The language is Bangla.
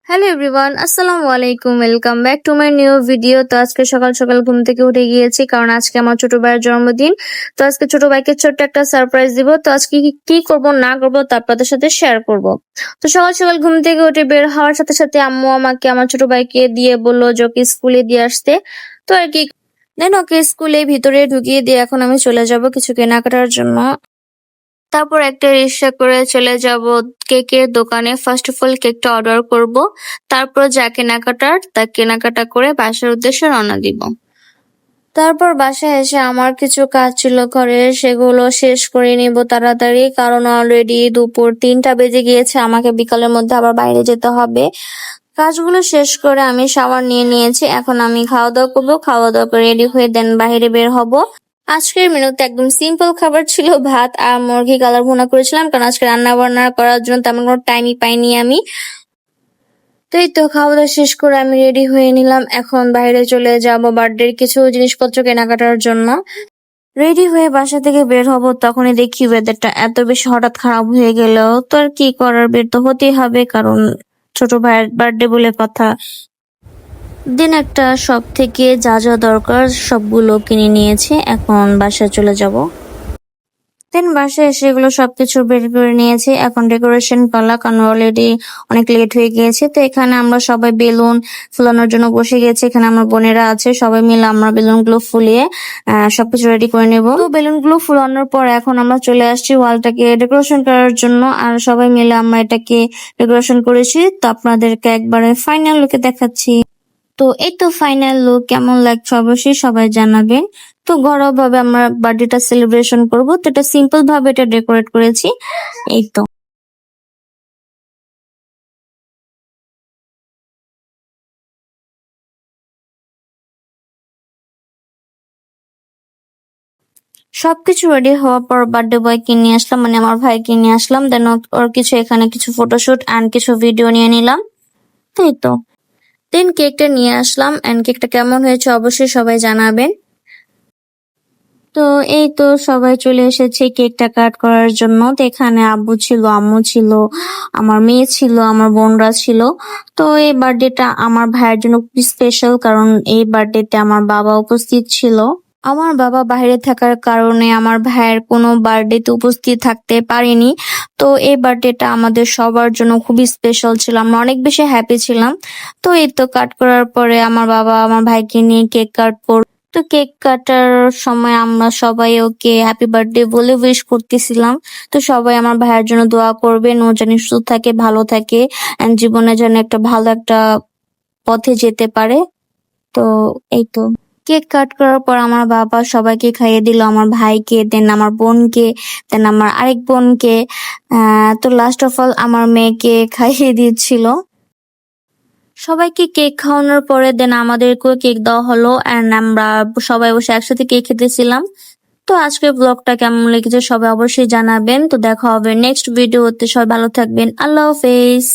হ্যালো এভরিওয়ান, আসসালামু আলাইকুম। Welcome back to my new video. তো আজকে সকাল সকাল ঘুম থেকে উঠে গিয়েছি, কারণ আজকে আমার ছোট ভাইয়ের জন্মদিন। তো আজকে ছোট ভাইকে ছোট্ট একটা সারপ্রাইজ দিব। তো আজকে কি করব না করব তা আপনাদের সাথে শেয়ার করব। তো সকাল সকাল ঘুম থেকে উঠে বের হওয়ার সাথে সাথে আম্মু আমাকে আমার ছোট ভাইকে দিয়ে বললো যে ওকে স্কুলে দিয়ে আসতে। তো আর কি, দেন ওকে স্কুলে ভিতরে ঢুকিয়ে দিয়ে এখন আমি চলে যাব কিছু কেনাকাটার জন্য। তারপর একটা রিক্সা করে চলে যাব কেকের দোকানে। ফার্স্ট অফ অল কেকটা অর্ডার করব, তারপর যা কেনাকাটার তা কেনাকাটা করে বাসার উদ্দেশ্যে রওনা দিব। তারপর বাসায় এসে আমার কিছু কাজ ছিল ঘরে, সেগুলো শেষ করে নিব তাড়াতাড়ি, কারণ অলরেডি দুপুর 3টা বেজে গিয়েছে। আমাকে বিকালের মধ্যে আবার বাইরে যেতে হবে। কাজগুলো শেষ করে আমি শাওয়ার নিয়ে নিয়েছি। এখন আমি খাওয়া দাওয়া করবো, খাওয়া দাওয়া করে রেডি হয়ে দেন বাইরে বের হব। আজকের মেনুতে একদম সিম্পল খাবার ছিল, ভাত আর মুরগি কালার ভুনা করেছিলাম, কারণ আজকে রান্না বান্না করার জন্য তেমন কোনো টাইমই পাইনি আমি। তো এই তো খাওয়া দাওয়া শেষ করে আমি রেডি হয়ে নিলাম। এখন বাইরে চলে যাব বার্থডের কিছু জিনিসপত্র কেনাকাটার জন্য। রেডি হয়ে বাসা থেকে বের হব, তখনই দেখি ওয়েদারটা এত বেশি হঠাৎ খারাপ হয়ে গেল। তো আর কি করার, বের তো হতেই হবে, কারণ ছোট ভাইয়ের বার্থডে বলে কথা। দিন একটা শপ থেকে যা যা দরকার সবগুলো কিনে নিয়েছি, এখন বাসায় চলে যাব। দেন বাসায় এসে এগুলো সবকিছু বের করে নিয়েছি। এখন ডেকোরেশন পালা, কারণ অলরেডি অনেক লেট হয়ে গিয়েছে। তো এখানে আমরা সবাই বেলুন ফুলানোর জন্য বসে গেছি। এখানে আমার বোনেরা আছে, সবাই মিলে আমরা বেলুন গুলো ফুলিয়ে সবকিছু রেডি করে নেব। তো বেলুন গুলো ফুলানোর পর এখন আমরা চলে আসছি ওয়ালটাকে ডেকোরেশন করার জন্য, আর সবাই মিলে আমরা এটাকে ডেকোরেশন করেছি। তো আপনাদেরকে একবারে ফাইনাল লুকে দেখাচ্ছি। তো এই তো ফাইনাল লুক, কেমন লাগছে অবশ্যই সবাই জানাবেন। তো ঘরোয়া ভাবে আমরা বার্থডেটা সেলিব্রেশন করব, তো এটা সিম্পল ভাবে এটা ডেকোরেট করেছি। এই তো সবকিছু রেডি হওয়ার পর বার্থডে বয়কে নিয়ে আসলাম, মানে আমার ভাইকে নিয়ে আসলাম। দেন ওর কিছু এখানে কিছু ফটোশুট অ্যান্ড কিছু ভিডিও নিয়ে নিলাম। তো এই তো দেন কেকটা নিয়ে আসলাম, অ্যান্ড কেকটা কেমন হয়েছে অবশ্যই সবাই জানাবেন। তো এই তো সবাই চলে এসেছে কেকটা কাট করার জন্য। তো এখানে আব্বু ছিল, আম্মু ছিল, আমার মেয়ে ছিল, আমার বোনরা ছিল। তো এই বার্থডেটা আমার ভাইয়ের জন্য খুবই স্পেশাল, কারণ এই বার্থডেতে আমার বাবা উপস্থিত ছিল। আমার বাবা বাইরে থাকার কারণে আমার ভাইয়ের কোনো বার্থডেতে উপস্থিত থাকতে পারিনি। তো এই বার্থডেটা আমাদের সবার জন্য খুবই স্পেশাল ছিল, আমরা অনেক বেশি হ্যাপি ছিলাম। তো এই তো কাট করার পরে আমার বাবা আমার ভাইকে নিয়ে কেক কাট করলো। তো কেক কাটার সময় আমরা সবাই ওকে হ্যাপি বার্থডে বলে উইশ করতেছিলাম। তো সবাই আমার ভাইয়ের জন্য দোয়া করবেন, ও যেন সুস্থ থাকে, ভালো থাকে, এন্ড জীবনে যেন একটা ভালো একটা পথে যেতে পারে। তো এই তো কেক কাট করার পর আমার বাবা সবাইকে খাইয়ে দিল, আমার ভাইকে, দেন আমার বোনকে, দেন আমার আরেক বোনকে, তো লাস্ট অফ অল আমার মেয়েকে খাইয়ে দিচ্ছিল। সবাইকে কেক খাওয়ানোর পরে দেন আমাদেরকেও কেক দেওয়া হলো, এন্ড আমরা সবাই বসে একসাথে কেক খেতেছিলাম। তো আজকের ব্লগটা কেমন লেগেছে সবাই অবশ্যই জানাবেন। তো দেখা হবে নেক্সট ভিডিওতে, সবাই ভালো থাকবেন, আল্লাহ হাফেজ।